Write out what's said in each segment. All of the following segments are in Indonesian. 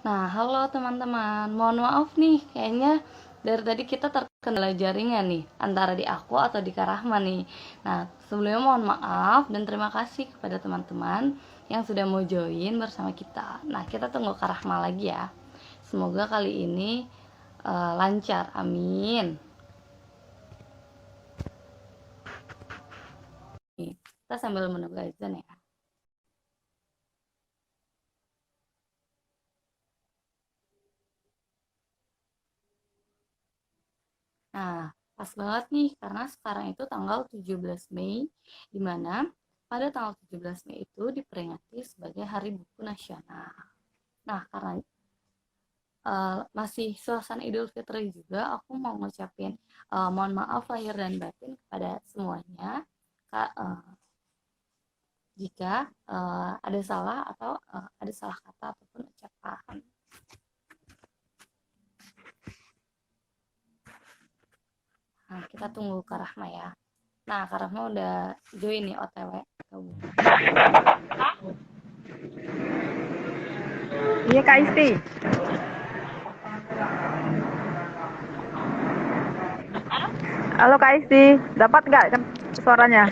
Nah, halo teman-teman. Mohon maaf nih, kayaknya dari tadi kita terkendala jaringan nih, antara di aku atau di Kak Rahma nih. Nah, sebelumnya mohon maaf dan terima kasih kepada teman-teman yang sudah mau join bersama kita. Nah, kita tunggu Kak Rahma lagi ya. Semoga kali ini lancar, amin. Nih, kita sambil menunggu azan ya. Nah, pas banget nih karena sekarang itu tanggal 17 Mei, di mana pada tanggal 17 Mei itu diperingati sebagai Hari Buku Nasional. Nah, karena masih suasana Idul Fitri juga, aku mau ngucapin mohon maaf lahir dan batin kepada semuanya, Kak, jika ada salah atau ada salah kata ataupun ucapan. Nah, kita tunggu Kak Rahma ya. Nah, Kak Rahma udah join nih OTW. Iya Kak Isti. Halo Kak Isti, dapat nggak suaranya?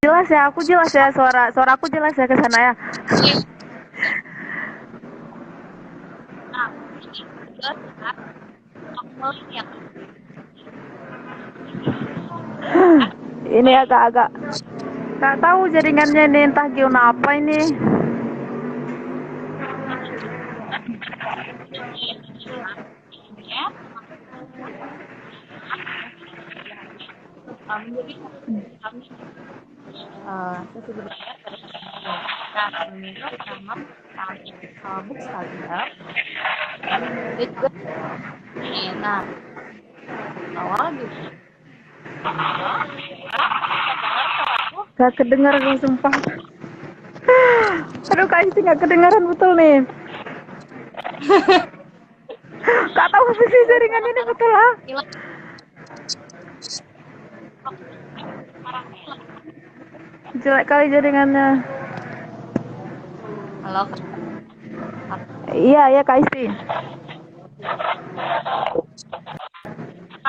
Jelas ya, aku jelas ya suara aku jelas ya ke sana ya. Ini agak-agak nggak tahu jaringannya ini entah gimana apa ini. Jadi kami sesi berbayar pada nah meminta nama Bookstagram dan juga nah awal gitu Gak kedengaran sumpah. Aduh Kak Isti nggak kedengaran betul nih. Gak tahu apa sih jaringan ini betul ah. Jelek kali jaringannya. halo Iya ya Kak Isti.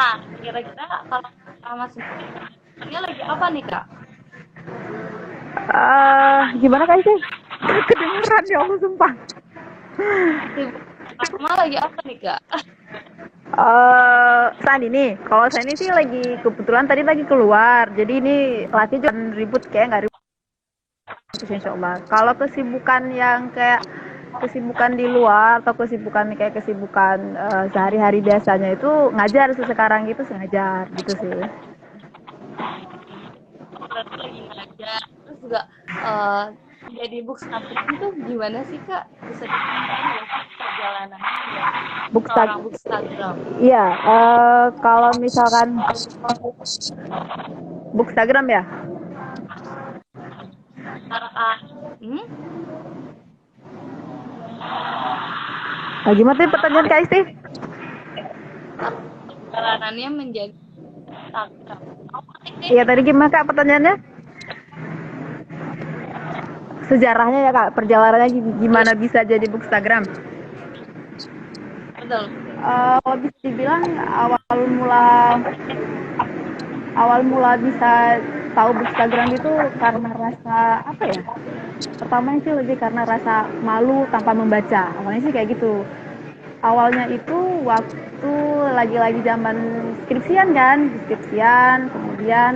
nah kira-kira kalau sama sendiri ini lagi apa nih kak? Gimana Kak Isti? Kedengaran ya Allah sumpah. Sama lagi apa nih kak? Saat ini, kalau saya ini sih lagi kebetulan tadi lagi keluar, jadi ini lagi jangan ribut kayak nggak ribut insya Allah. Kalau kesibukan yang kayak kesibukan di luar atau kesibukan sehari-hari biasanya itu ngajar sekarang gitu ngajar gitu sih. Berarti lagi ngajar terus juga jadi bookstagram itu gimana sih kak? Bisa diceritain perjalanannya ya seorang bookstagram? Iya, kalau misalkan bookstagram ya. Hmm? Gimana sih pertanyaan Kak Isti? Perjalanannya menjadi bookstagram. Iya tadi gimana Kak pertanyaannya? Sejarahnya ya Kak, perjalanannya gimana bisa jadi bookstagram? Betul. Bisa dibilang awal mula bisa tahu bookstagram itu karena rasa apa ya? Pertama sih lebih karena rasa malu tanpa membaca. Awalnya sih kayak gitu. Awalnya itu waktu lagi-lagi zaman skripsian kan, skripsian, kemudian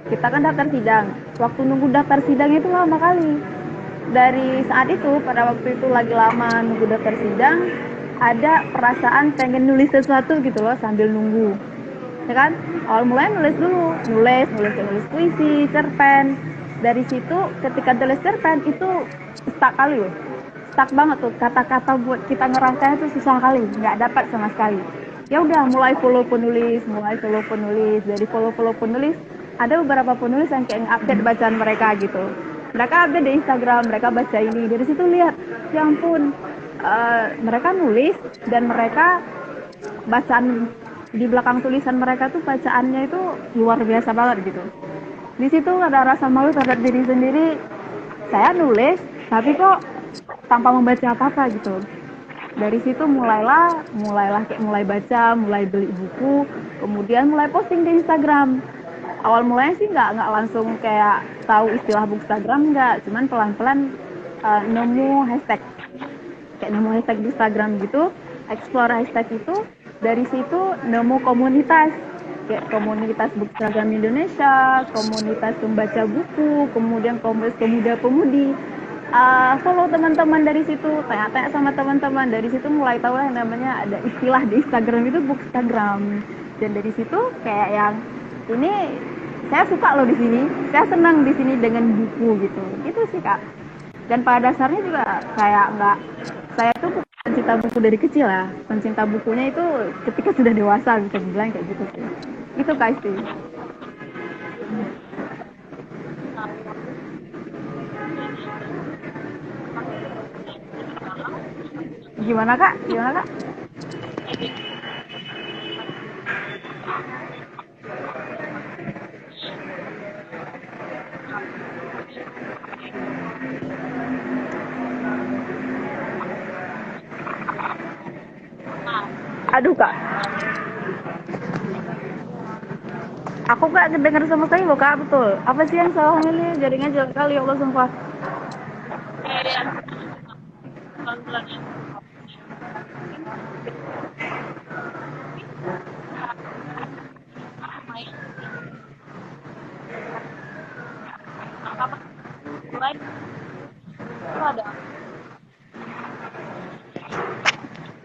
kita kan daftar sidang. Waktu nunggu daftar sidang itu lama kali. Dari saat itu, pada waktu itu lagi lama nunggu daftar sidang, ada perasaan pengen nulis sesuatu gitu loh sambil nunggu. Ya kan? Awal mulanya nulis dulu, nulis puisi, cerpen. Dari situ ketika tulis cerpen itu stuck kali loh. Stuck banget tuh, kata-kata buat kita ngerangkai itu susah kali, nggak dapat sama sekali. Ya udah mulai follow penulis, dari follow penulis ada beberapa penulis yang kayak update bacaan mereka gitu. Mereka update di Instagram, mereka baca ini, dari situ lihat, ya ampun, mereka nulis dan mereka bacaan di belakang tulisan mereka tuh bacaannya itu luar biasa banget gitu. Di situ ada rasa malu terhadap diri sendiri, saya nulis tapi kok tanpa membaca apa-apa gitu. Dari situ mulailah kayak mulai baca, mulai beli buku, kemudian mulai posting di Instagram. Awal mulanya sih nggak langsung kayak tahu istilah Bookstagram, nggak, cuman pelan-pelan nemu hashtag, kayak nemu hashtag di Instagram gitu, explore hashtag itu. Dari situ nemu komunitas, kayak komunitas Bookstagram Indonesia, komunitas pembaca buku, kemudian komunitas pemuda-pemudi. Follow teman-teman dari situ, tanya-tanya sama teman-teman. Dari situ mulai tahu lah namanya ada istilah di Instagram itu Bookstagram. Dan dari situ kayak yang ini saya suka loh di sini, saya senang di sini dengan buku gitu. Itu sih Kak. Dan pada dasarnya juga saya tuh pencinta buku dari kecil ya. Pencinta bukunya itu ketika sudah dewasa, bisa dibilang kayak gitu sih. Itu Kak Isti. Gimana Kak? Aduh Kak, aku gak kedengar sama sekali loh Kak, betul. Apa sih yang salah ini? Jaringan jelek kali, ya Allah sumpah.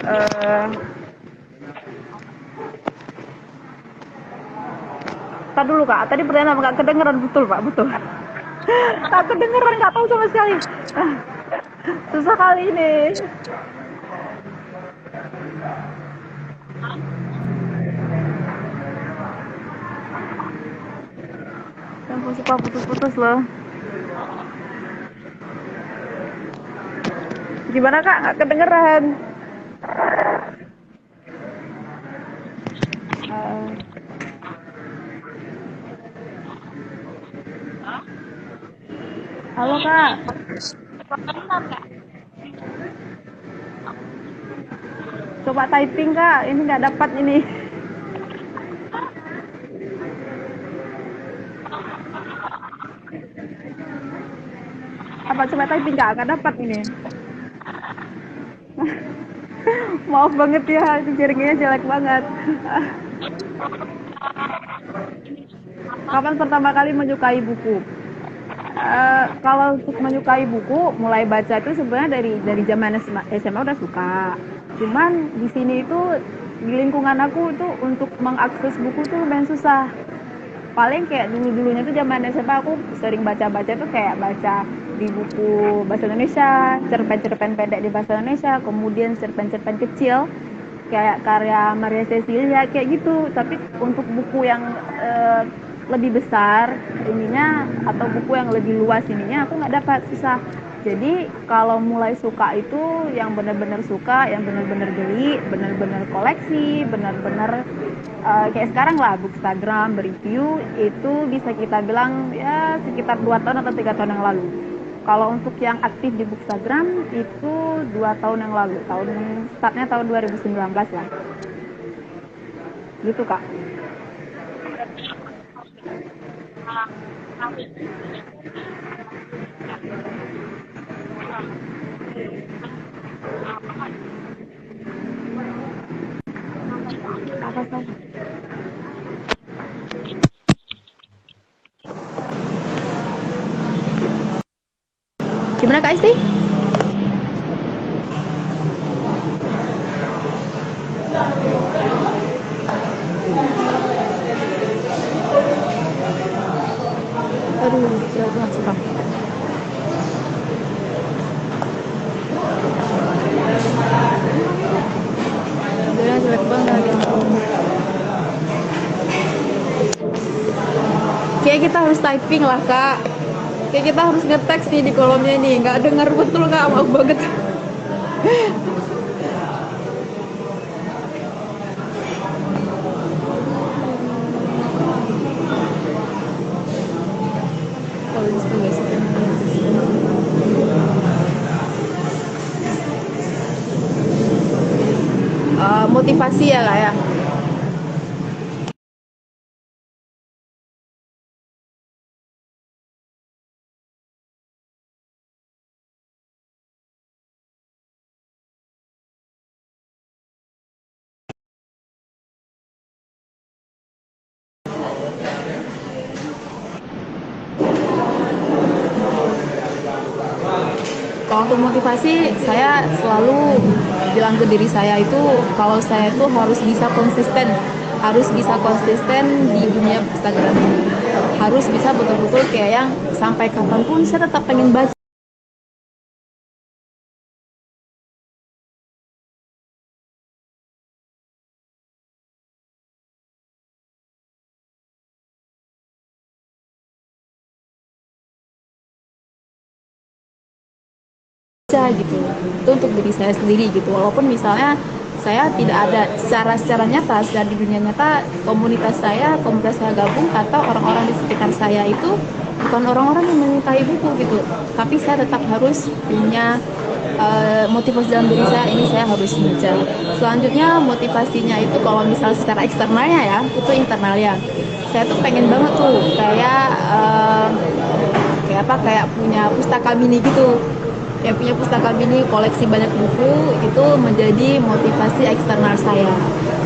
Eh, Tadi dulu Kak, tadi pertanyaan apa? Gak kedengeran, betul Pak, betul. Gak kedengeran, gak tahu sama sekali. Susah kali ini. Yang suka putus-putus loh. Gimana Kak? Gak kedengeran. Halo Kak. Coba typing Kak, ini nggak dapat ini. Apa coba typing Kak? Nggak dapat ini. Maaf banget ya, jaringannya jelek banget. Kapan pertama kali menyukai buku? Kalau untuk menyukai buku, mulai baca itu sebenarnya dari zaman SMA udah suka. Cuman di sini itu di lingkungan aku itu untuk mengakses buku tuh lumayan susah. Paling kayak dulunya tuh zaman SMA aku sering baca-baca tuh kayak baca di buku bahasa Indonesia, cerpen-cerpen pendek di bahasa Indonesia, kemudian cerpen-cerpen kecil kayak karya Maria Cecilia kayak gitu. Tapi untuk buku yang lebih besar ininya atau buku yang lebih luas ininya aku nggak dapat, susah. Jadi kalau mulai suka itu yang benar-benar suka, yang benar-benar beli, benar-benar koleksi, benar-benar kayak sekarang lah Bookstagram bereview itu bisa kita bilang ya sekitar 2 tahun atau 3 tahun yang lalu. Kalau untuk yang aktif di Bookstagram itu 2 tahun yang lalu, startnya tahun 2019 lah. Gitu Kak. Apa sih? Gimana Kak Isti? Aduh, jelek banget sih Kak. Jelek banget ya. Kayak kita harus typing lah Kak. Kayak kita harus nge-text nih di kolomnya nih. Nggak dengar betul Kak, maaf banget. Kalau di motivasi ya Kak ya. Kalau untuk motivasi, saya selalu bilang ke diri saya itu kalau saya tuh harus bisa konsisten di dunia Instagram ini. Harus bisa betul-betul kayak yang sampai kapanpun saya tetap pengen baca gitu. Itu untuk diri saya sendiri gitu. Walaupun misalnya saya tidak ada secara nyata, secara di dunia nyata komunitas saya gabung atau orang-orang di sekitar saya itu bukan orang-orang yang menyukai buku gitu, tapi saya tetap harus punya motivasi dalam diri saya, ini saya harus baca. Selanjutnya motivasinya itu kalau misal secara eksternalnya ya, itu internalnya. Saya tuh pengen banget tuh kayak punya pustaka mini gitu. Kayak punya pustaka mini, koleksi banyak buku, itu menjadi motivasi eksternal saya.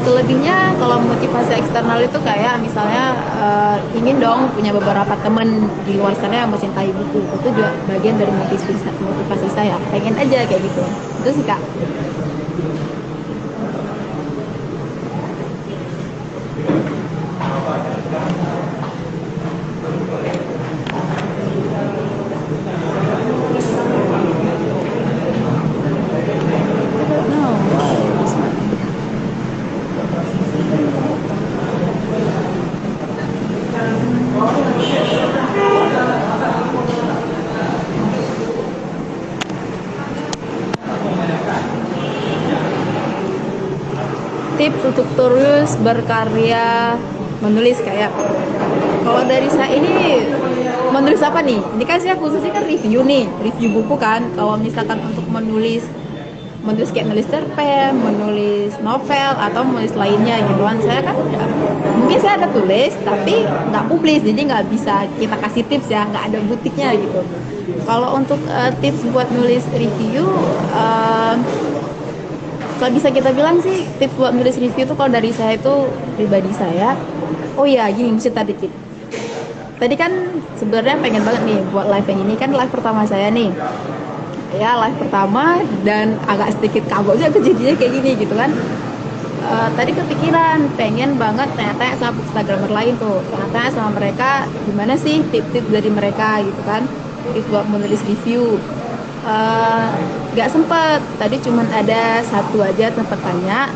Selebihnya kalau motivasi eksternal itu kayak misalnya ingin dong punya beberapa teman di luar sana yang mencintai buku, itu juga bagian dari motivasi saya. Pengen aja kayak gitu. Itu sih Kak. Tips untuk terus berkarya menulis kayak kalau dari saya ini menulis apa nih? Ini kan saya khususnya kan review buku kan. Kalau misalkan untuk menulis kayak nulis cerpen, menulis novel atau menulis lainnya gitu kan, saya kan mungkin saya ada tulis tapi nggak publis, jadi nggak bisa kita kasih tips ya, nggak ada butiknya gitu. Kalau untuk tips buat nulis review, kalau bisa kita bilang sih tips buat nulis review itu kalau dari saya itu pribadi saya, oh ya gini mesti tadi kan sebenarnya pengen banget nih buat live yang ini, kan live pertama saya nih ya, live pertama dan agak sedikit kagok juga kejadiannya kayak gini gitu kan. Tadi kepikiran pengen banget tanya-tanya sama Instagramer lain tuh, tanya-tanya sama mereka gimana sih tips-tips dari mereka gitu kan, tips buat menulis review. Gak sempet, tadi cuman ada satu aja tempat tanya,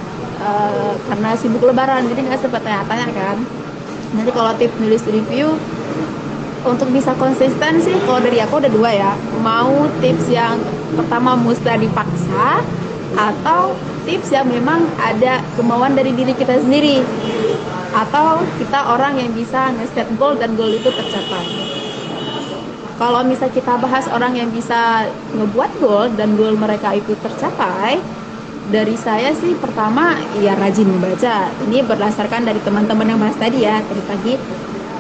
karena sibuk lebaran jadi gak sempet tanya-tanya kan. Nanti kalau tips nulis review untuk bisa konsisten sih, kalau dari aku ada dua ya. Mau tips yang pertama mesti dipaksa, atau tips yang memang ada kemauan dari diri kita sendiri, atau kita orang yang bisa nge-set goal dan goal itu tercapai. Kalau misal kita bahas orang yang bisa ngebuat goal dan goal mereka itu tercapai, dari saya sih pertama ya rajin membaca. Ini berdasarkan dari teman-teman yang bahas tadi ya, tadi pagi.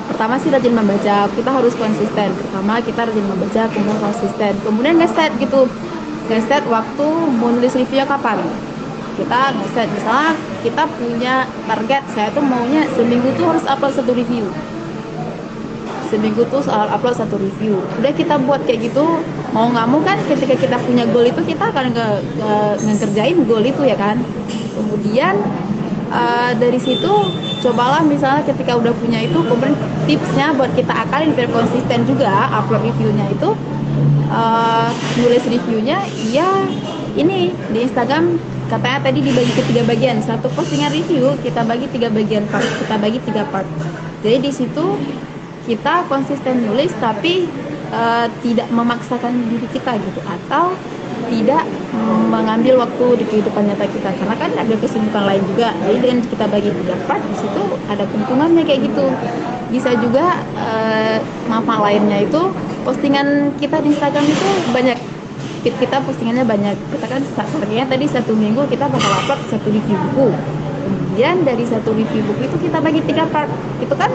Pertama sih rajin membaca, kita harus konsisten. Pertama kita rajin membaca, kemudian konsisten. Kemudian nge-set gitu, nge-set waktu mau nulis reviewnya kapan. Kita nge-set, misalnya kita punya target, saya tuh maunya seminggu tuh harus upload satu review. Seminggu tuh soal upload satu review. Udah kita buat kayak gitu, mau nggak mau kan ketika kita punya goal itu kita akan ngerjain goal itu ya kan. Kemudian dari situ cobalah misalnya ketika udah punya itu, kemudian tipsnya buat kita akalin biar konsisten juga upload reviewnya itu, nulis reviewnya ya ini di Instagram katanya tadi dibagi ke 3 bagian. Satu postingan review kita bagi 3 bagian part, kita bagi 3 part. Jadi di situ kita konsisten nulis tapi tidak memaksakan diri kita gitu, atau tidak mengambil waktu di kehidupan nyata kita, karena kan ada kesibukan lain juga. Jadi dengan kita bagi 3 part, di situ ada keuntungannya kayak gitu. Bisa juga manfaat lainnya itu postingan kita di Instagram itu banyak feed kita postingannya banyak. Kita kan targetnya tadi 1 minggu kita bakal upload 1 review buku. Kemudian dari 1 review buku itu kita bagi 3 part. Itu kan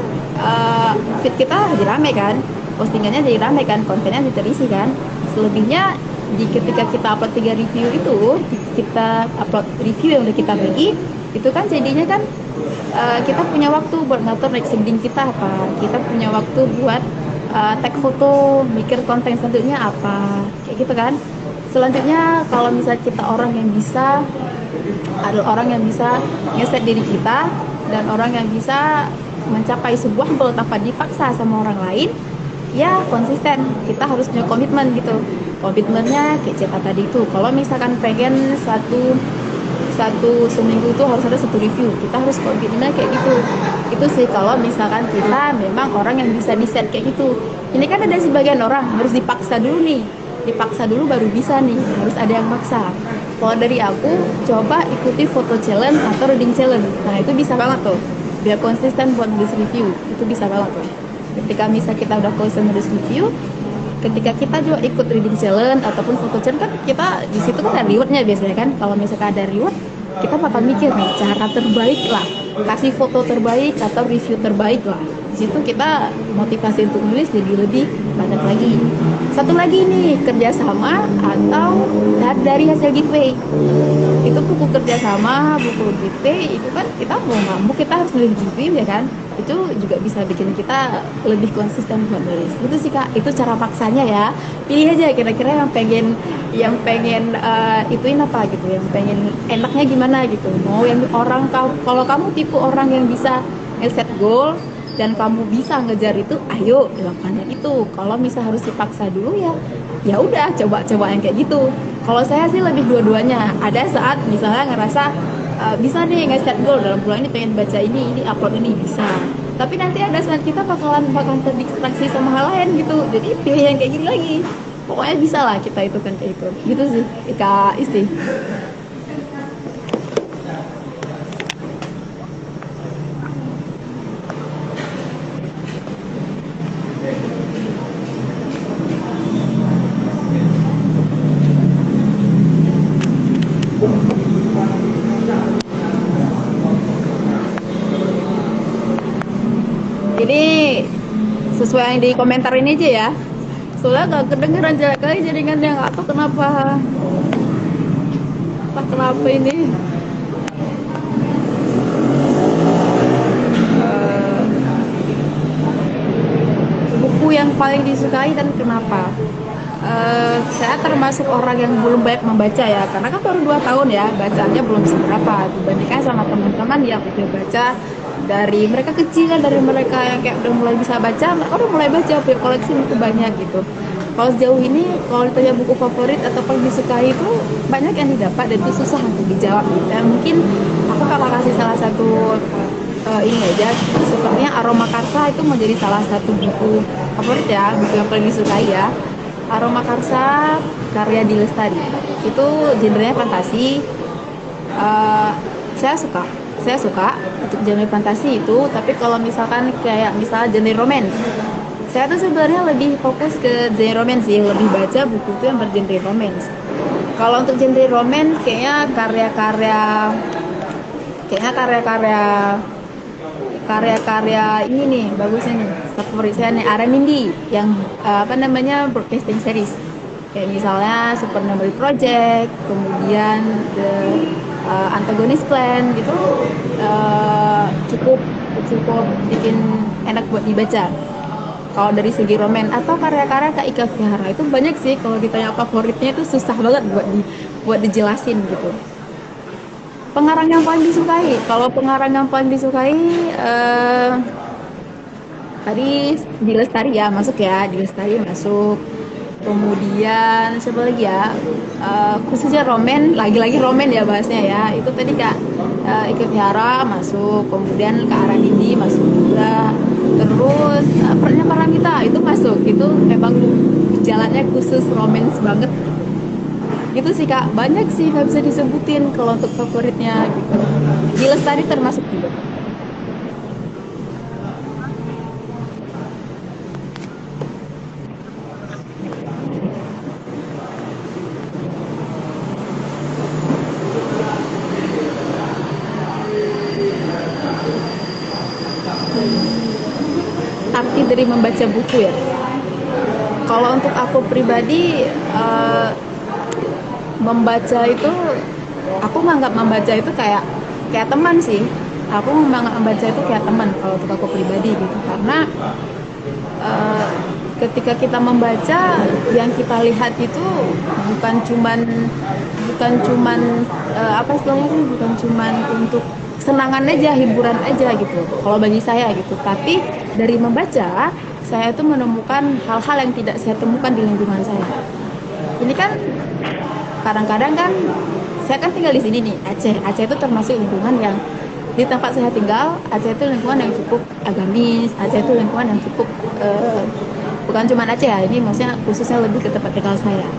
feed kita jadi rame kan, postingannya jadi rame kan, kontennya jadi terisi kan. Selebihnya ketika kita upload 3 review itu, kita upload review yang udah kita bagi, itu kan jadinya kan kita punya waktu buat ngatur next ending kita apa, kita punya waktu buat tag foto, mikir konten selanjutnya apa, kayak gitu kan. Selanjutnya kalau misalnya kita orang yang bisa, ada orang yang bisa ngeset diri kita dan orang yang bisa mencapai sebuah goal tanpa dipaksa sama orang lain, ya konsisten. Kita harus punya komitmen gitu. Komitmennya kayak cerita tadi itu, kalau misalkan pengen satu seminggu itu harus ada 1 review, kita harus komitmennya kayak gitu. Itu sih kalau misalkan kita memang orang yang bisa di-set kayak gitu. Ini kan ada sebagian orang harus dipaksa dulu nih, dipaksa dulu baru bisa nih, harus ada yang maksa. Kalau dari aku, coba ikuti foto challenge atau reading challenge. Nah itu bisa banget tuh, biar konsisten buat nulis review, itu bisa banget tuh. Ketika misal kita udah konsisten nulis review, ketika kita juga ikut reading challenge ataupun foto challenge, kan kita di situ kan ada rewardnya biasanya kan. Kalau misalkan ada reward, kita bakal mikir nih cara terbaik lah, kasih foto terbaik atau review terbaik lah. Di situ kita motivasi untuk nulis jadi lebih banyak lagi. Satu lagi nih, kerjasama atau dari hasil giveaway. Itu buku kerjasama, buku giveaway itu kan kita mau nggak mau kita harus nulis giveaway ya kan. Itu juga bisa bikin kita lebih konsisten buat nulis. Itu sih Kak, itu cara paksanya ya. Pilih aja kira-kira yang pengen ituin apa gitu, yang pengen enaknya gimana gitu. Mau yang orang, kalau kamu tipe orang yang bisa nge-set goal dan kamu bisa ngejar itu, ayo lakukan yang itu. Kalau misal harus dipaksa dulu ya udah coba yang kayak gitu. Kalau saya sih lebih dua-duanya. Ada saat misalnya ngerasa bisa nih nge-set goal dalam bulan ini pengen baca ini upload ini, bisa. Tapi nanti ada saat kita bakalan terdistraksi sama hal lain gitu. Jadi pilih yang kayak gini lagi. Pokoknya bisa lah kita itu kan kayak itu. Gitu sih Kak Isti. Ini sesuai yang di komentar ini aja ya. Soalnya gak kedengeran kali jaringannya, nggak tahu kenapa. Kenapa ini? Buku yang paling disukai dan kenapa? Saya termasuk orang yang belum banyak membaca ya, karena kan baru 2 tahun ya, bacanya belum seberapa dibandingkan sama teman-teman yang udah baca dari mereka kecil kan, dari mereka yang kayak udah mulai bisa baca, mereka udah mulai baca, punya koleksi buku banyak gitu. Kalau sejauh ini, kalau ditanya buku favorit atau paling disukai itu banyak yang didapat dan itu susah untuk dijawab. Dan mungkin aku bakal kasih salah satu ini aja, sepertinya Aroma Karsa itu menjadi salah satu buku favorit ya, buku yang paling disukai ya. Aroma Karsa karya Di Lestari, itu genrenya fantasi. Saya suka untuk genre fantasi itu, tapi kalau misalkan kayak misalnya genre romance, saya tuh sebenarnya lebih fokus ke genre romance sih, lebih baca buku itu yang bergenre romance. Kalau untuk genre romance kayaknya karya-karya ini nih bagusnya nih, favorit saya nih Aramindi yang broadcasting series, kayak misalnya Super Memory Project, kemudian The Antagonist Clan gitu, cukup bikin enak buat dibaca kalau dari segi roman. Atau karya-karya Kak Ika Vihara itu banyak sih, kalau ditanya favoritnya itu susah banget buat dijelasin gitu. Pengarang yang paling disukai, kalau pengarang yang paling disukai tadi Di Lestari ya, masuk ya, Di Lestari masuk. Kemudian siapa lagi ya, khususnya roman, lagi-lagi roman ya bahasnya ya, itu tadi Kak Ika Vihara masuk, kemudian Kak Aramindi masuk juga, terus Pernah Paramita itu masuk, itu memang jalannya khusus romance banget gitu sih Kak. Banyak sih, nggak bisa disebutin kalau untuk favoritnya gitu. Di Lestari termasuk juga. membaca buku ya. Kalau untuk aku pribadi, membaca itu, aku menganggap membaca itu kayak teman sih. Aku menganggap membaca itu kayak teman kalau untuk aku pribadi gitu, karena eh, ketika kita membaca, yang kita lihat itu bukan cuman apa istilahnya itu, bukan cuman untuk senangan aja, hiburan aja gitu kalau bagi saya gitu, tapi dari membaca saya itu menemukan hal-hal yang tidak saya temukan di lingkungan saya. Ini kan kadang-kadang kan saya kan tinggal di sini nih, Aceh itu termasuk lingkungan yang, di tempat saya tinggal Aceh itu lingkungan yang cukup agamis, Aceh itu lingkungan yang cukup bukan cuma Aceh ya, ini maksudnya khususnya lebih ke tempat tinggal saya,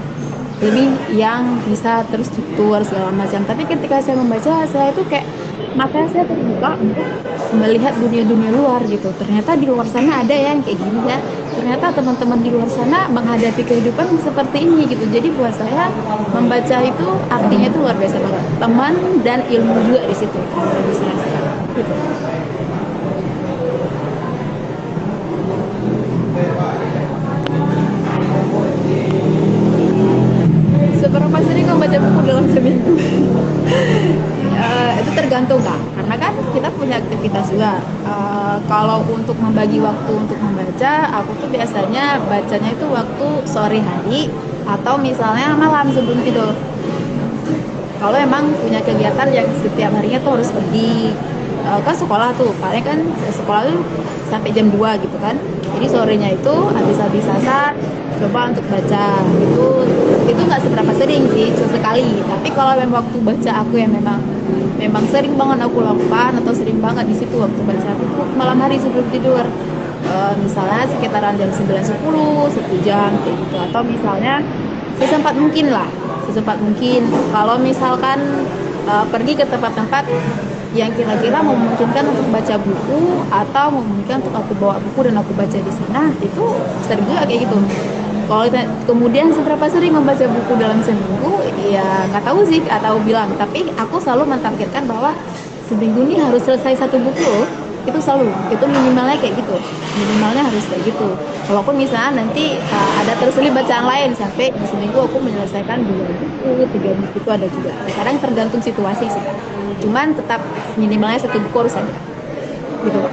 lebih yang bisa terstruktur segala macam. Tapi ketika saya membaca, saya itu kayak mata saya terbuka untuk melihat dunia-dunia luar gitu. Ternyata di luar sana ada ya yang kayak gini ya. Ternyata teman-teman di luar sana menghadapi kehidupan seperti ini gitu. Jadi buat saya membaca itu artinya itu luar biasa banget. Teman dan ilmu juga di situ. Kalau bisa gitu. Seberapa sering kamu baca buku dalam seminggu? Itu tergantung Kak, karena kan kita punya aktivitas juga. Kalau untuk membagi waktu untuk membaca, aku tuh biasanya bacanya itu waktu sore hari atau misalnya malam sebelum tidur. Kalau emang punya kegiatan yang setiap harinya tuh harus pergi, kan sekolah tuh, paling kan sekolah tuh sampai jam 2 gitu kan. Jadi sorenya itu habis-habis asar coba untuk baca. Itu nggak seberapa sering sih, sesekali. Tapi kalau memang waktu baca aku yang memang sering banget aku lakukan atau sering banget di situ waktu baca aku tuh malam hari sebelum tidur. Misalnya sekitaran jam 9.10, 1 jam kayak gitu, atau misalnya sesempat mungkin kalau misalkan pergi ke tempat-tempat yang kira-kira memungkinkan untuk baca buku atau memungkinkan untuk aku bawa buku dan aku baca di sana, itu sering juga kayak gitu. Kalau kemudian seberapa sering membaca buku dalam seminggu, ya nggak tahu sih, nggak tahu bilang. Tapi aku selalu mentargetkan bahwa seminggu ini harus selesai 1 buku. Itu selalu, itu minimalnya kayak gitu, minimalnya harus kayak gitu. Walaupun misalnya nanti ada terselip bacaan lain, sampai di seminggu aku menyelesaikan 2 buku, 3 buku, itu ada juga. Kadang tergantung situasi sih, cuman tetap minimalnya 1 buku harus ada gitu Pak.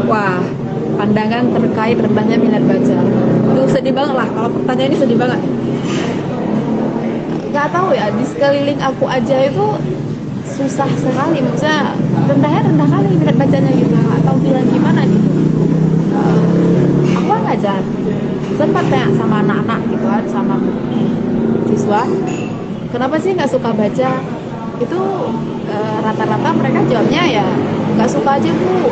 Wah, pandangan terkait rendahnya minat baca. Duh, sedih banget lah kalau pertanyaan ini, sedih banget. Gak tahu ya, di sekeliling aku aja itu susah sekali, maksudnya rendah kali minat bacanya gitu, atau bilang gimana gitu. Aku kan ngajar, sempat tanya sama anak-anak gitu kan, sama siswa, kenapa sih nggak suka baca? Itu rata-rata mereka jawabnya ya nggak suka aja Bu,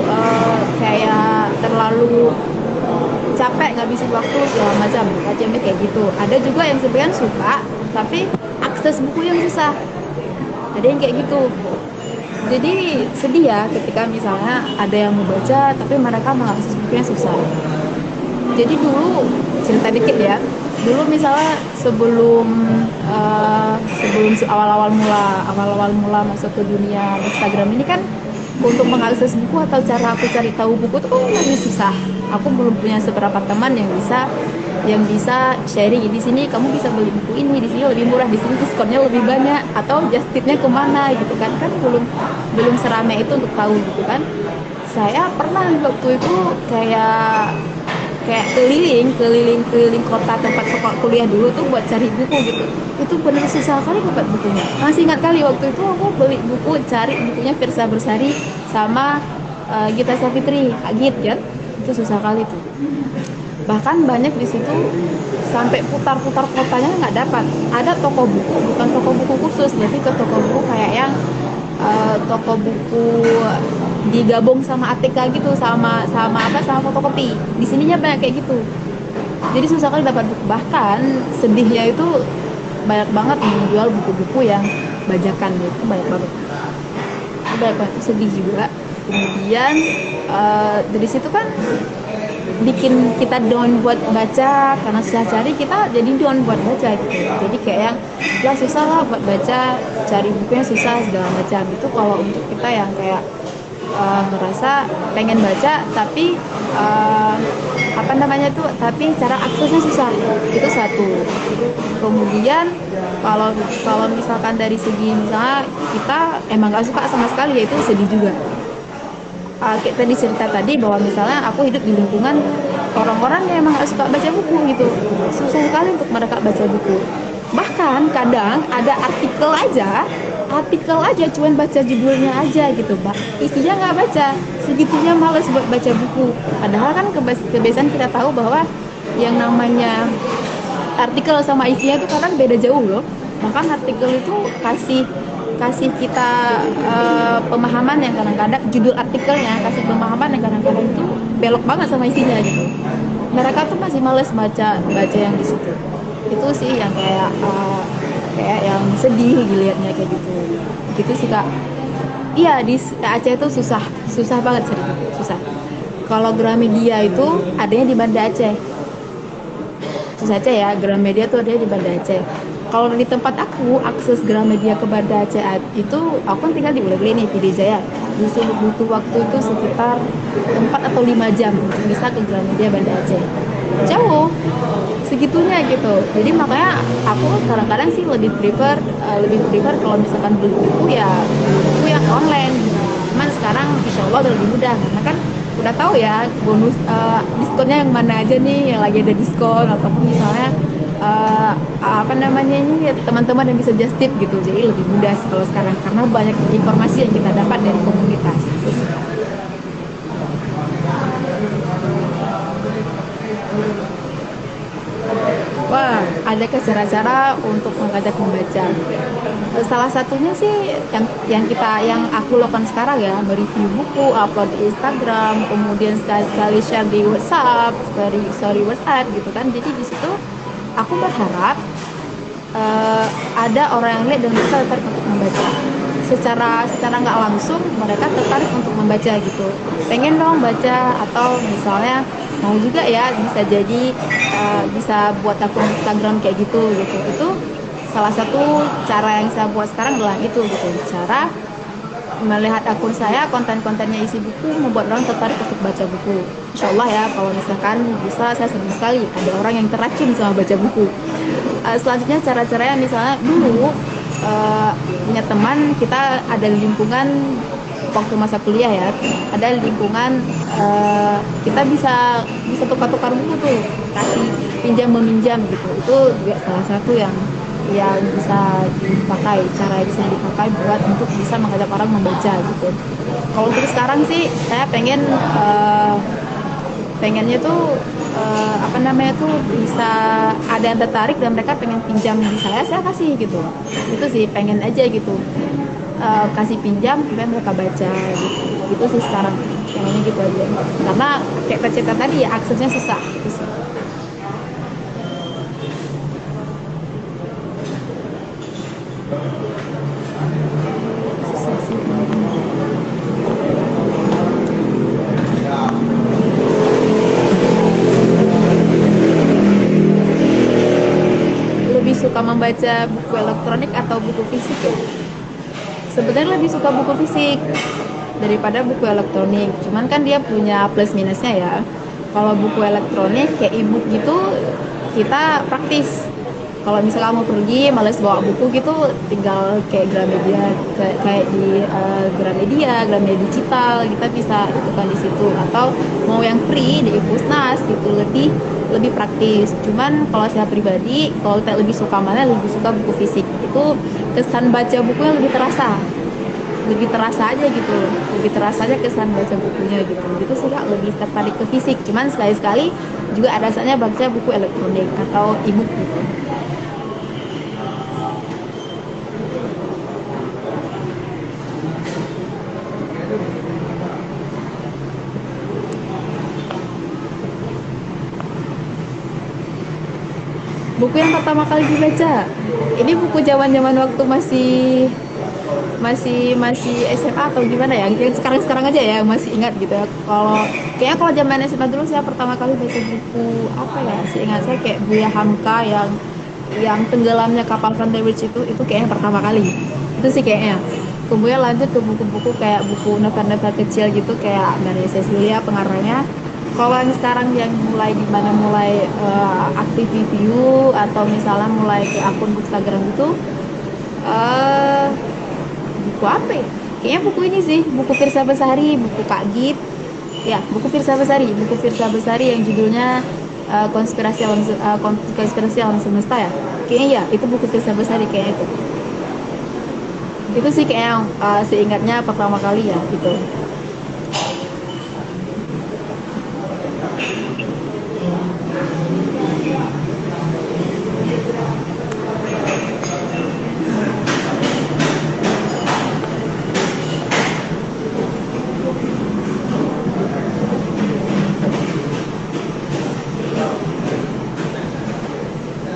kayak terlalu capek, ngabisin waktu segala macam, macamnya kayak gitu. Ada juga yang sebenarnya suka tapi akses buku yang susah, ada yang kayak gitu. Jadi sedih ya ketika misalnya ada yang mau baca tapi mereka mengakses bukunya susah. Jadi dulu cerita dikit ya, dulu misalnya sebelum awal-awal mula masuk ke dunia Instagram ini kan, untuk mengakses buku atau cara aku cari tahu buku itu kan lebih susah. Aku belum punya seberapa teman yang bisa sharing, di sini kamu bisa beli buku ini, di sini lebih murah, di sini diskonnya lebih banyak, atau just tipnya kemana gitu kan belum seramai itu untuk tahu gitu kan. Saya pernah waktu itu kayak keliling kota tempat sekolah kuliah dulu tuh buat cari buku gitu. Itu benar susah kali dapat bukunya. Masih ingat kali waktu itu aku beli buku, cari bukunya Firsa Bersari sama Gita Savitri, Agit kan. Itu susah kali tuh. Bahkan banyak di situ sampai putar-putar kotanya nggak dapat. Ada toko buku, bukan toko buku khusus, jadi ke toko buku kayak yang toko buku digabung sama ATK gitu, sama fotokopi. Di sininya banyak kayak gitu. Jadi susah kali dapat buku. Bahkan sedihnya itu banyak banget menjual buku-buku yang bajakan gitu, banyak banget. Itu sedih juga. Kemudian dari situ kan bikin kita down buat baca, karena susah cari kita jadi down buat baca gitu. Jadi kayak yang ya susah lah buat baca, cari bukunya susah segala macam. Itu kalau untuk kita yang kayak ngerasa pengen baca tapi apa namanya tuh, tapi cara aksesnya susah, itu satu. Kemudian kalau kalau misalkan dari segi misalnya kita emang gak suka sama sekali, ya itu sedih juga. Kayak tadi cerita tadi bahwa misalnya aku hidup di lingkungan orang-orang yang emang gak suka baca buku gitu, susah sekali untuk mereka baca buku. Bahkan kadang ada artikel aja cuman baca judulnya aja gitu, isinya nggak baca, segitunya males buat baca buku. Padahal kan kebiasaan kita tahu bahwa yang namanya artikel sama isinya itu kadang beda jauh loh. Bahkan artikel itu kasih kita pemahaman yang kadang-kadang, judul artikelnya kasih pemahaman yang kadang-kadang itu belok banget sama isinya gitu. Mereka tuh masih males baca yang di situ. Itu sih yang kayak yang sedih dilihatnya kayak gitu sih Kak. Iya, di Aceh itu susah banget, susah. Kalau Gramedia itu adanya di Banda Aceh. Susah Aceh ya, Gramedia tuh adanya di Banda Aceh. Kalau di tempat aku, akses Gramedia ke Banda Aceh itu, aku kan tinggal di Ulegli nih, Pd Jaya. Butuh waktu itu sekitar 4 atau 5 jam untuk bisa ke Gramedia Banda Aceh. Jauh segitunya gitu. Jadi makanya aku kadang-kadang sih lebih prefer kalau misalkan beli buku ya buku yang online. Cuman sekarang insya Allah udah lebih mudah, karena kan udah tahu ya bonus diskonnya yang mana aja nih yang lagi ada diskon, ataupun misalnya apa namanya ini teman-teman yang bisa just tip gitu. Jadi lebih mudah kalau sekarang karena banyak informasi yang kita dapat dari komunitas. Wah, ada cara-cara untuk mengajak membaca. Salah satunya sih yang aku lakukan sekarang ya, mereview buku, upload di Instagram, kemudian sekali share di WhatsApp, story WhatsApp gitu kan. Jadi di situ aku berharap ada orang yang lihat dan mereka tertarik untuk membaca. Secara nggak langsung mereka tertarik untuk membaca gitu, pengen dong baca, atau misalnya mau juga ya bisa jadi bisa buat akun Instagram kayak gitu. Itu salah satu cara yang saya buat sekarang adalah itu gitu, cara melihat akun saya, konten-kontennya isi buku, membuat orang tertarik untuk baca buku. Insya Allah ya, kalau misalkan bisa, saya senang sekali ada orang yang teracun sama baca buku. Selanjutnya cara-caranya misalnya dulu punya teman, kita ada di lingkungan waktu masa kuliah ya, ada lingkungan kita bisa tukar-tukar buku tuh, kasih pinjam meminjam gitu. Itu juga salah satu yang bisa dipakai, cara yang bisa dipakai buat untuk bisa mengajak orang membaca gitu. Kalau untuk sekarang sih saya pengennya tuh apa namanya tuh bisa ada yang tertarik dan mereka pengen pinjam di saya kasih gitu. Itu sih pengen aja gitu, kasih pinjam kemudian mereka baca gitu sih sekarang pengennya gitu aja, karena kayak cerita tadi ya aksesnya susah gitu. Lebih suka membaca buku elektronik atau buku fisik ya? Sebenarnya lebih suka buku fisik daripada buku elektronik. Cuman kan dia punya plus minusnya ya. Kalau buku elektronik kayak e-book gitu kita praktis. Kalau misalnya mau pergi males bawa buku gitu, tinggal kayak Gramedia, kayak di Gramedia digital, kita bisa itukan di situ. Atau mau yang free di Pusnas gitu, lebih praktis. Cuman kalau saya pribadi, kalau saya lebih suka mana, lebih suka buku fisik. Itu kesan baca bukunya lebih terasa aja gitu, lebih terasa aja kesan baca bukunya gitu sih Kak, lebih tertarik ke fisik. Cuman sekali-sekali juga ada saatnya baca buku elektronik atau e-book gitu. Buku yang pertama kali dibaca, ini buku zaman waktu masih masih SMA atau gimana ya, sekarang aja ya masih ingat gitu ya. Kalau zaman SMA dulu saya pertama kali baca buku apa ya, seingat saya kayak Buya Hamka yang tenggelamnya kapal Van der Wijk itu kayaknya pertama kali itu sih kayaknya. Kemudian lanjut ke buku-buku kayak buku novel-novel kecil gitu kayak dari Cecilia pengarangnya. Kalau yang sekarang yang mulai aktif review atau misalnya mulai ke akun Instagram itu, eh buku apa ya? Kayaknya buku ini sih, buku Firsa Besari, buku Kak Git. Ya, buku Firsa Besari yang judulnya Konspirasi Alam Semesta ya. Kayaknya ya, itu buku Firsa Besari kayaknya itu. Itu sih kayak yang seingatnya pertama kali ya gitu.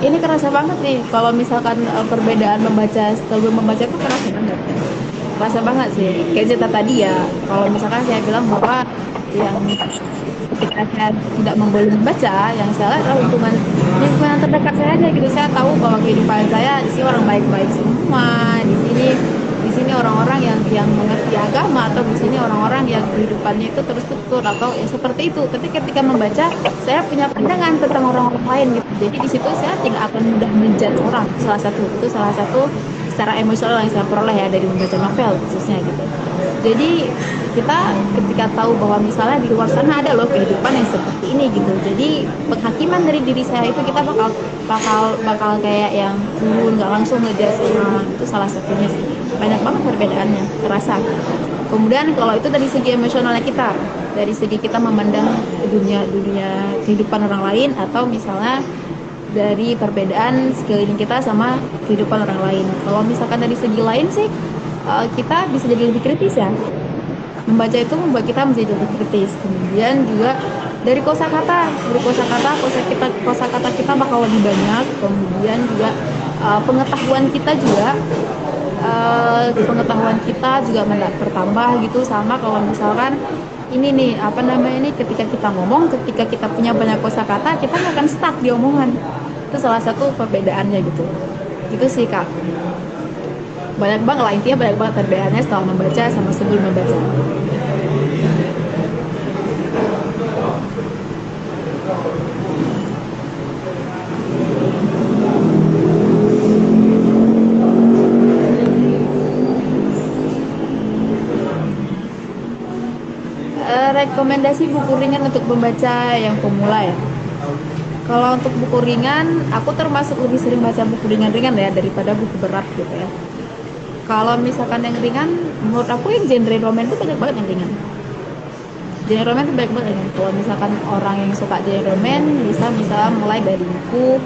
Ini kerasa banget nih kalau misalkan perbedaan sebelum membaca itu kerasa banget sih kayak cerita tadi ya. Kalau misalkan saya bilang bahwa yang ketika saya tidak memboleh membaca, yang saya lihat adalah lingkungan terdekat saya aja gitu. Saya tahu bahwa kehidupan saya di sini orang baik-baik semua, di sini orang-orang yang mengerti agama, atau di sini orang-orang yang kehidupannya itu terstruktur atau ya seperti itu. Tapi ketika membaca, saya punya pandangan tentang orang-orang lain gitu. Jadi di situ saya tidak akan mudah menjudge orang. Itu salah satu secara emosional yang saya peroleh ya dari membaca novel khususnya gitu. Jadi kita ketika tahu bahwa misalnya di luar sana ada loh kehidupan yang seperti ini gitu. Jadi penghakiman dari diri saya itu kita bakal kayak yang nggak langsung ngejudge orang. Itu salah satunya sih. Banyak banget perbedaannya terasa. Kemudian kalau itu dari segi emosionalnya kita, dari segi kita memandang dunia kehidupan orang lain, atau misalnya dari perbedaan sekeliling kita sama kehidupan orang lain. Kalau misalkan dari segi lain sih, kita bisa jadi lebih kritis ya. Membaca itu membuat kita menjadi lebih kritis. Kemudian juga dari kosakata kita bakal lebih banyak. Kemudian juga pengetahuan kita juga bertambah gitu. Sama kalau misalkan ini nih ketika kita punya banyak kosakata, kita nggak akan stuck di omongan. Itu salah satu perbedaannya gitu. Gitu sih Kak. Banyak banget perbedaannya setelah membaca sama sebelum membaca. Rekomendasi buku ringan untuk membaca yang pemula ya. Kalau untuk buku ringan, aku termasuk lebih sering baca buku ringan-ringan ya daripada buku berat gitu ya. Kalau misalkan yang ringan, menurut aku yang genre roman itu banyak banget yang ringan. Genre roman itu banyak banget yang ringan. Kalau misalkan orang yang suka genre roman, bisa misalnya mulai dari buku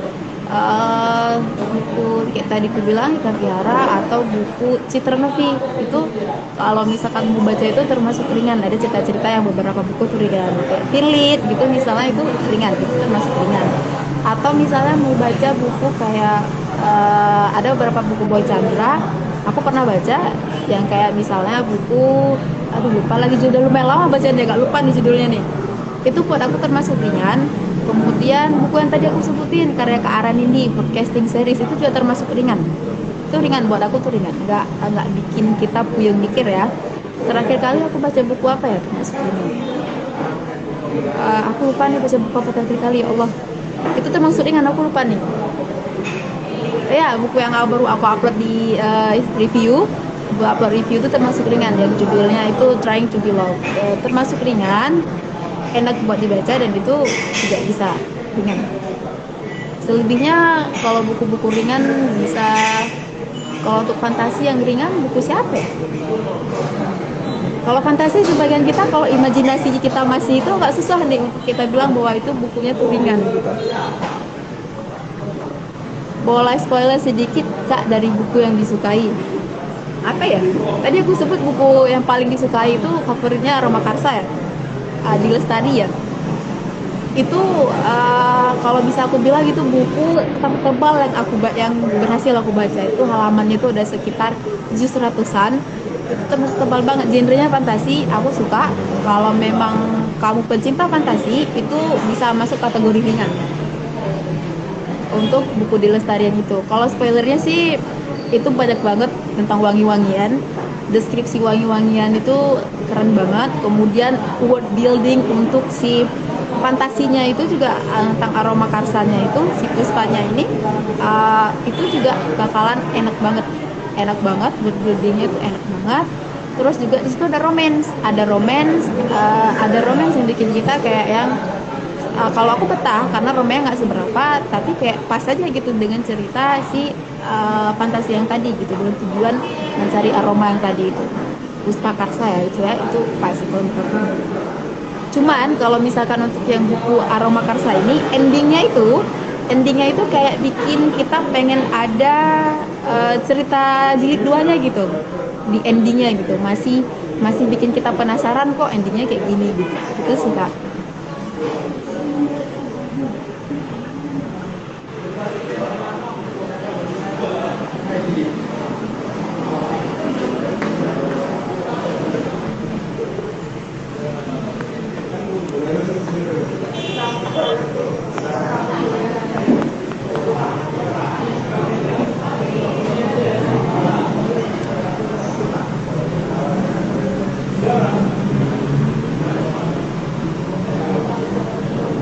kayak tadi aku bilang Ikan Piara, atau buku Citra Novi. Itu kalau misalkan mau baca itu termasuk ringan. Ada cerita-cerita yang beberapa buku tuh ringan, kayak Firlit gitu misalnya, itu ringan, itu termasuk ringan. Atau misalnya mau baca buku kayak ada beberapa buku Boy Chandra, aku pernah baca yang kayak misalnya buku, lupa lagi judul, lumayan lama bacanya, gak lupa nih judulnya nih. Itu buat aku termasuk ringan. Kemudian buku yang tadi aku sebutin, karya Kak Aranindi, podcasting series, itu juga termasuk ringan. Itu ringan, buat aku tuh ringan, nggak bikin kita puyeng mikir ya. Terakhir kali aku baca buku apa ya termasuk ringan. Aku lupa nih baca buku apa terakhir kali, ya Allah. Itu termasuk ringan, aku lupa nih. Ya, buku yang baru aku upload di review itu termasuk ringan, yang judulnya itu Trying to Be Loved. Termasuk ringan, enak buat dibaca, dan itu juga bisa ringan. Selebihnya kalau buku-buku ringan bisa, kalau untuk fantasi yang ringan buku siapa ya? Kalau fantasi sebagian kita, kalau imajinasi kita masih itu nggak susah nih untuk kita bilang bahwa itu bukunya tuh ringan gitu. Boleh spoiler sedikit Kak dari buku yang disukai? Apa ya? Tadi aku sebut buku yang paling disukai itu favoritnya Roma Karsa ya, Adi Lestari ya. itu kalau bisa aku bilang itu buku tertebal yang berhasil aku baca. Itu halamannya itu ada sekitar 700-an. Itu tebal banget. Genrenya fantasi, aku suka. Kalau memang kamu pencinta fantasi, itu bisa masuk kategori ringan untuk buku di Lestarian itu. Kalau spoilernya sih itu banyak banget tentang wangi-wangian. Deskripsi wangi-wangian itu keren banget. Kemudian world building untuk si fantasinya itu juga tentang aroma karsanya itu, si Puspanya ini itu juga bakalan enak banget. Enak banget, world buildingnya itu enak banget. Terus juga di situ ada romance yang bikin kita kayak yang kalau aku betah karena romanya nggak seberapa, tapi kayak pas aja gitu dengan cerita si fantasi yang tadi gitu, dengan tujuan mencari aroma yang tadi itu Puspa Karsa ya, itu pas kalau menurutku. Cuman kalau misalkan untuk yang buku Aroma Karsa ini, endingnya itu kayak bikin kita pengen ada cerita jilid 2-nya gitu di endingnya gitu, masih bikin kita penasaran kok endingnya kayak gini gitu. Itu sih Kak.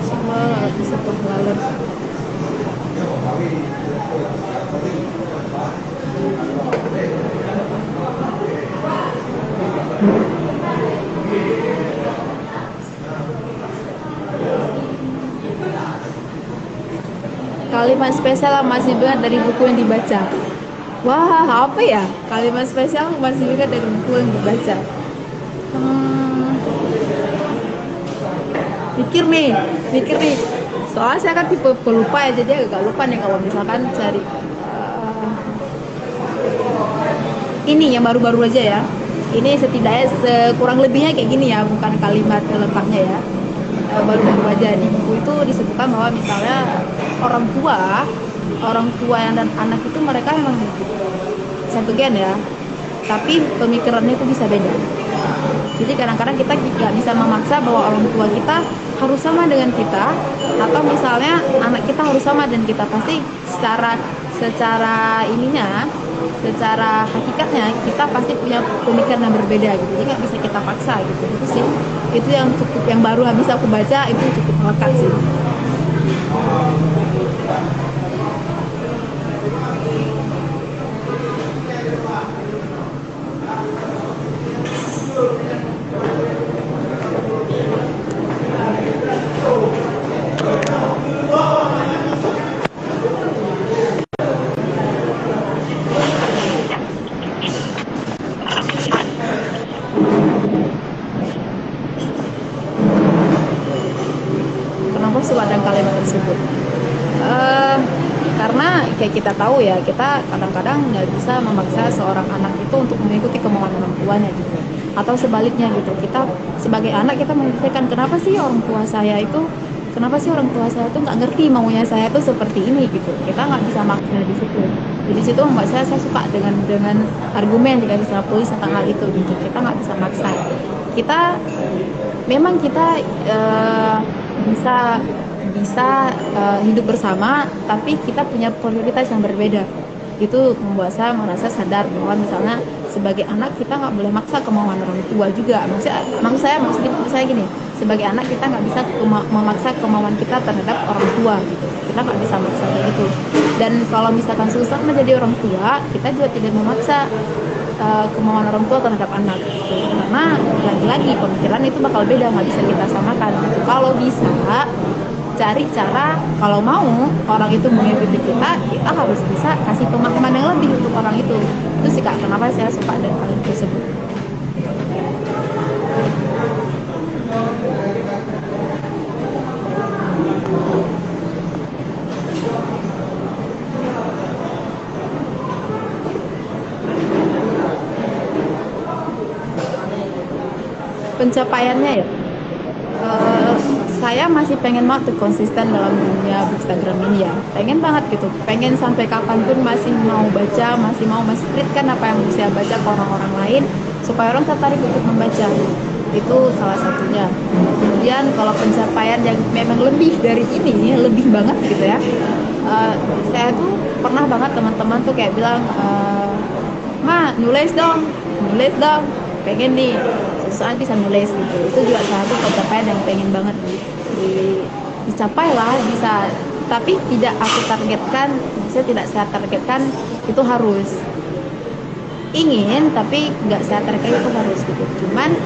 Sama bisa pengalaman. Kalimat spesial yang masih ingat dari buku yang dibaca. Wah, apa ya? Kalimat spesial yang masih ingat dari buku yang dibaca. Mikir nih. Soalnya saya kan tipe pelupa ya, jadi agak lupa nih kalau misalkan cari ini yang baru-baru aja ya. Ini setidaknya kurang lebihnya kayak gini ya, bukan kalimat lengkapnya ya. Baru-baru aja di buku itu disebutkan bahwa misalnya orang tua dan anak itu mereka memang satu gen ya, tapi pemikirannya itu bisa beda. Jadi kadang-kadang kita nggak bisa memaksa bahwa orang tua kita harus sama dengan kita, atau misalnya anak kita harus sama dengan kita. Pasti secara hakikatnya kita pasti punya pemikiran yang berbeda gitu. Jadi nggak bisa kita paksa gitu. Itu sih, itu yang baru habis aku baca, itu cukup melekat sih. Kenapa suka dengan kalimat tersebut? Karena kayak kita tahu ya, kita kadang-kadang nggak bisa memaksa seorang anak itu untuk mengikuti kemauan orang tuanya gitu, atau sebaliknya gitu. Kita sebagai anak kita memikirkan kenapa sih orang tua saya itu nggak ngerti maunya saya itu seperti ini gitu. Kita nggak bisa maksa di situ. Jadi situ membuat saya suka dengan argumen jika bisa tulis tentang hal itu gitu. Kita nggak bisa maksa. Memang kita bisa hidup bersama, tapi kita punya prioritas yang berbeda. Itu membuat saya merasa sadar bahwa misalnya sebagai anak kita nggak boleh maksa kemauan orang tua juga. Maksud saya gini, sebagai anak kita nggak bisa memaksa kemauan kita terhadap orang tua gitu. Kita nggak bisa maksa gitu. Dan kalau misalkan susah menjadi orang tua, kita juga tidak memaksa kemauan orang tua terhadap anak gitu. Karena lagi-lagi pemikiran itu bakal beda, nggak bisa kita samakan gitu. Kalau bisa cari cara, kalau mau orang itu mengikuti kita harus bisa kasih pemahaman yang lebih untuk orang itu. Itu sih Kak, kenapa saya suka dengan hal tersebut. Pencapaiannya ya, saya masih pengen banget tuh konsisten dalam dunia Instagram ini ya, pengen banget gitu, pengen sampai kapanpun masih mau baca, masih mau men-spreadkan apa yang saya baca ke orang-orang lain supaya orang tertarik untuk membaca. Itu salah satunya. Kemudian kalau pencapaian yang memang lebih dari ini, lebih banget gitu ya, saya tuh pernah banget teman-teman tuh kayak bilang, Ma, nulis dong, pengen nih sesuatu bisa nulis gitu. Itu juga salah satu pencapaian yang pengen banget dicapai lah, bisa. Tapi tidak aku targetkan, bisa tidak saya targetkan itu harus ingin, tapi nggak saya targetkan itu harus gitu. Cuman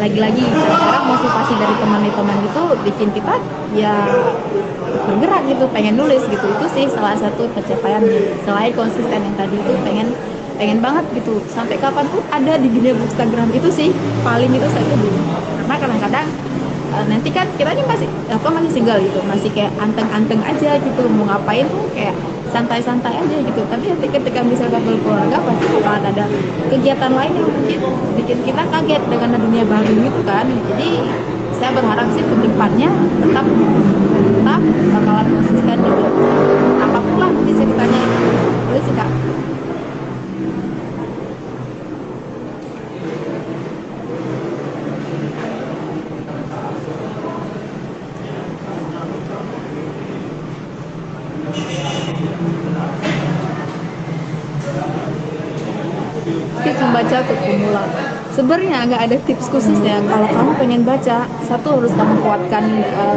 lagi-lagi sekarang motivasi dari teman-teman itu bikin kita ya bergerak gitu, pengen nulis gitu. Itu sih salah satu pencapaian selain konsisten yang tadi itu, pengen banget gitu sampai kapanpun ada di dunia Instagram. Itu sih paling itu saya tuh dulu, karena kadang-kadang nanti kan kita ini masih single gitu, masih kayak anteng-anteng aja gitu, mau ngapain tuh kayak santai-santai aja gitu. Tapi nanti ketika misalkan berkeluarga pasti bakalan ada kegiatan lain yang mungkin bikin kita kaget dengan dunia baru gitu kan. Jadi saya berharap sih ke depannya tetap bakalan konsisten gitu, apapun lah nanti ceritanya. Itu sih Kak. Tips membaca untuk pemula. Sebenarnya nggak ada tips khusus ya. Kalau kamu pengen baca, satu harus kamu kuatkan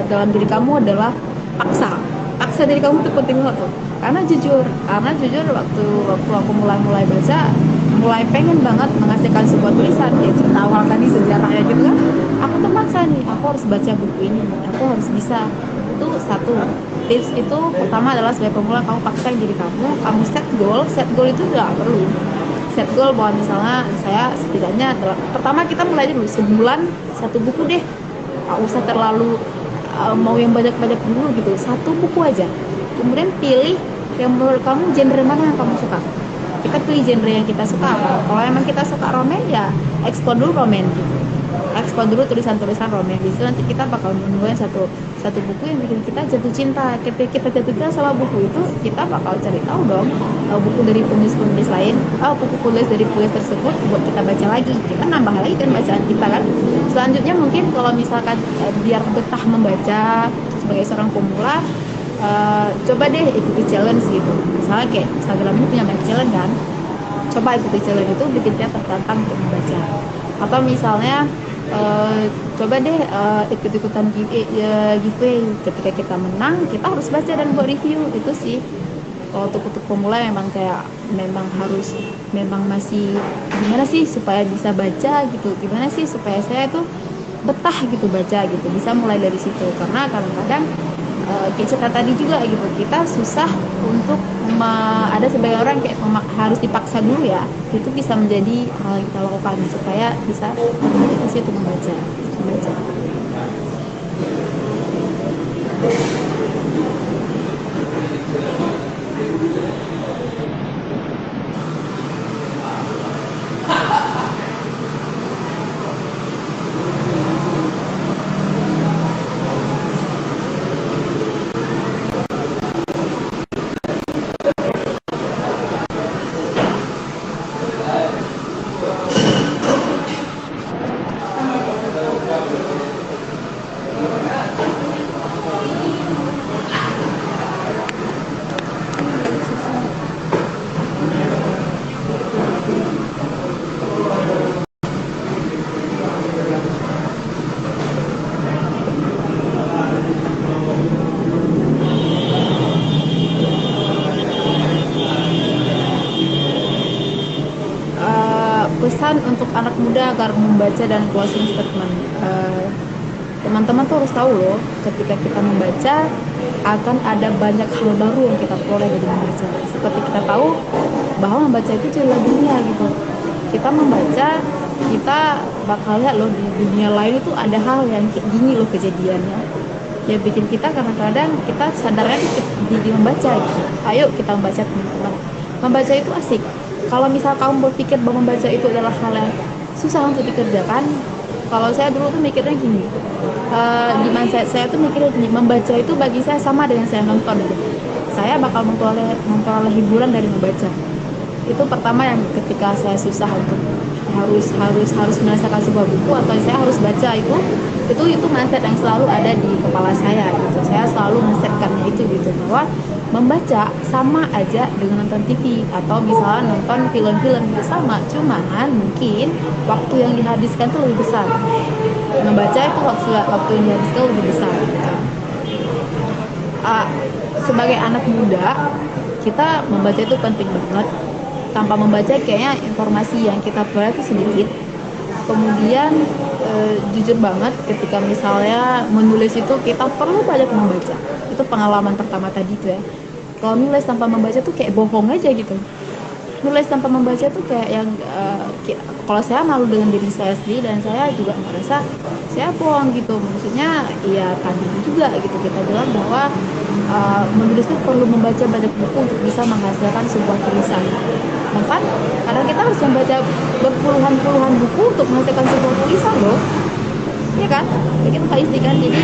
dalam diri kamu adalah paksa diri kamu itu penting banget tuh. Karena jujur waktu aku mulai baca, mulai pengen banget menghasilkan sebuah tulisan ya, cerita awal tadi sejarahnya gitu kan, aku tuh maksa nih, aku harus baca buku ini, aku harus bisa. Itu satu tips. Itu pertama adalah sebagai pemula, kamu paksain diri kamu set goal itu nggak perlu set goal bahwa misalnya saya setidaknya pertama kita mulai dulu sebulan satu buku deh, nggak usah terlalu mau yang banyak-banyak dulu gitu, satu buku aja. Kemudian pilih yang menurut kamu genre mana yang kamu suka, kita pilih genre yang kita suka apa. Kalau emang kita suka roman ya explore dulu roman gitu, explore dulu tulisan-tulisan roman. Di situ nanti kita bakal menemukan satu buku yang bikin kita jatuh cinta. Ketika kita jatuh cinta sama buku itu, kita bakal cari tahu dong buku dari penulis lain, buku tulis dari penulis tersebut buat kita baca lagi, kita nambah lagi kan bacaan kita kan. Selanjutnya mungkin kalau misalkan biar betah membaca sebagai seorang pemula, coba deh ikuti challenge gitu. Misalnya kayak Instagram ini punya banyak challenge kan, coba ikuti challenge itu bikin kita tertantang untuk membaca. Atau misalnya coba deh ikut-ikutan giveaway, ketika kita menang kita harus baca dan buat review. Itu sih kalau untuk pemula memang masih gimana sih supaya bisa baca gitu, gimana sih supaya saya tuh betah gitu baca gitu, bisa mulai dari situ. Karena kadang-kadang kayak cerita tadi juga gitu, kita susah untuk ada sebagian orang kayak harus dipaksa dulu ya. Itu bisa menjadi hal yang kita lakukan supaya bisa motivasi untuk membaca. Pesan untuk anak muda agar membaca dan closing statement. Teman-teman tuh harus tahu loh, ketika kita membaca akan ada banyak hal baru yang kita peroleh dari membaca. Seperti kita tahu bahwa membaca itu adalah dunia gitu. Kita membaca, kita bakal lihat loh di dunia lain itu ada hal yang kayak gini loh kejadiannya. Ya bikin kita kadang-kadang kita sadarnya di membaca gitu. Ayo kita membaca teman-teman. Membaca itu asik. Kalau misal kamu berpikir bahwa membaca itu adalah hal yang susah untuk dikerjakan, Kalau saya dulu tuh mikirnya gini, di mindset saya tuh mikirnya gini, membaca itu bagi saya sama dengan saya nonton gitu. Saya bakal memperoleh hiburan dari membaca. Itu pertama yang ketika saya susah untuk harus menyelesaikan sebuah buku atau saya harus baca, itu mindset yang selalu ada di kepala saya gitu. Saya selalu men-setkannya itu gitu, bahwa membaca sama aja dengan nonton TV atau misalnya nonton film-film gitu, sama, cuman mungkin waktu yang dihabiskan tuh lebih besar. Membaca itu waktu yang dihabiskan lebih besar gitu. Sebagai anak muda, kita membaca itu penting banget. Tanpa membaca kayaknya informasi yang kita peroleh itu sedikit. Kemudian jujur banget, ketika misalnya menulis itu kita perlu banyak membaca. Itu pengalaman pertama tadi tuh ya. Kalau nulis tanpa membaca tuh kayak bohong aja gitu. Nulis tanpa membaca tuh kayak yang kalau saya malu dengan diri saya sendiri, dan saya juga merasa saya bohong gitu. Maksudnya ya tadi juga gitu, kita bilang bahwa menulis itu perlu membaca banyak buku untuk bisa menghasilkan sebuah tulisan. Bahkan kadang kita harus membaca berpuluhan-puluhan buku untuk menghasilkan sebuah tulisan loh. Iya kan? Bikin Kak kan. Jadi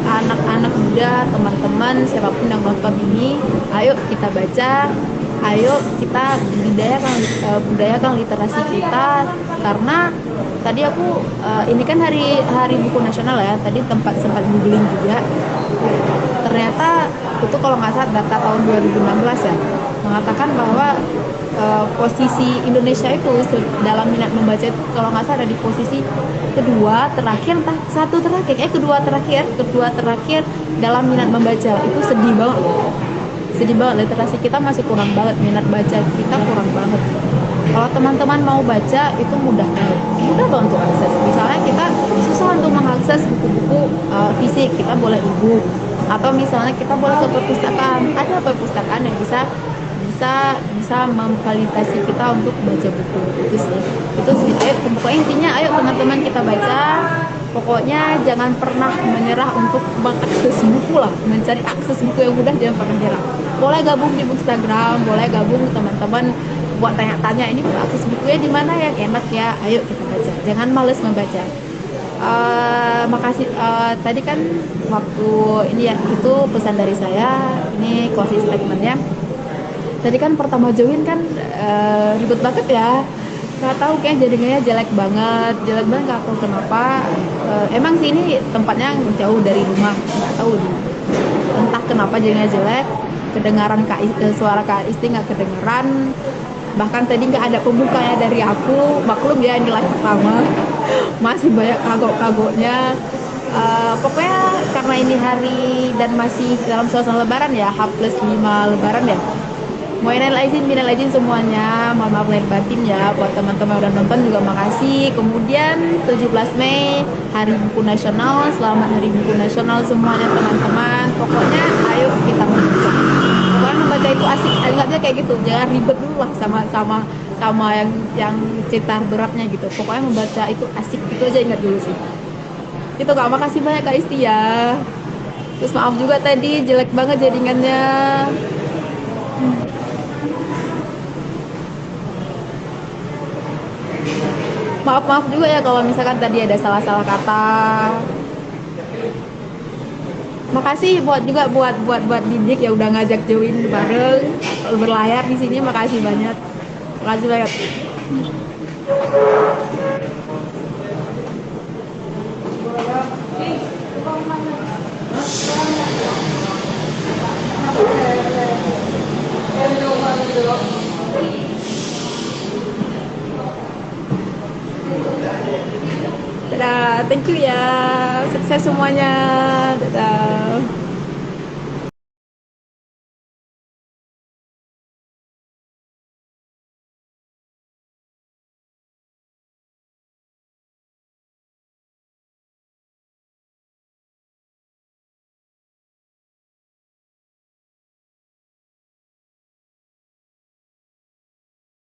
anak-anak muda, teman-teman, siapapun yang nonton ini, ayo kita baca, ayo kita budayakan literasi kita. Karena tadi aku ini kan hari buku nasional ya, tadi sempat googling juga. Ternyata itu kalau nggak salah data tahun 2016 ya, mengatakan bahwa posisi Indonesia itu dalam minat membaca itu kalau nggak salah ada di posisi kedua terakhir, kedua terakhir dalam minat membaca. Itu sedih banget, literasi kita masih kurang banget, minat baca kita kurang banget. Kalau teman-teman mau baca itu mudah banget untuk akses. Misalnya kita susah untuk mengakses buku-buku fisik, kita boleh e-book, atau misalnya kita boleh ke perpustakaan. Ada perpustakaan yang bisa memfasilitasi kita untuk baca buku. Itu sih. Pokoknya intinya ayo teman-teman kita baca. Pokoknya jangan pernah menyerah untuk mengakses buku lah, mencari akses buku yang mudah, jangan pernah menyerah. Boleh gabung di Instagram, boleh gabung teman-teman buat tanya-tanya, ini akses bukunya di mana yang enak ya, ayo kita baca, jangan males membaca. Makasih. Tadi kan waktu ini ya, itu pesan dari saya, ini closing statementnya. Tadi kan pertama join kan ribet banget ya, nggak tahu kayak jaringannya jelek banget, nggak tahu kenapa. Emang sih ini tempatnya jauh dari rumah, nggak tahu entah kenapa jaringannya jelek, kedengaran suara Kak Isti nggak kedengeran, bahkan tadi nggak ada pembukanya dari aku. Maklum ya, ini live pertama, masih banyak kagok-kagoknya. Pokoknya karena ini hari dan masih dalam suasana lebaran ya, H+5 lebaran ya, minal aidin semuanya, mohon maaf lahir batin ya. Buat teman-teman udah nonton juga makasih. Kemudian 17 Mei Hari Buku Nasional, selamat Hari Buku Nasional semuanya teman-teman. Pokoknya ayo kita membaca. Pokoknya membaca itu asik, ingatnya kayak gitu, jangan ribet dulu lah sama yang cerita beratnya gitu. Pokoknya membaca itu asik, itu aja ingat dulu sih. Itu Kak, makasih banyak Kak Isti ya. Terus maaf juga tadi jelek banget jaringannya. Maaf juga ya kalau misalkan tadi ada salah-salah kata. Makasih buat Didik ya udah ngajak join bareng berlayar di sini. Makasih banyak. Dadah, thank you ya. Sukses semuanya. Dadah.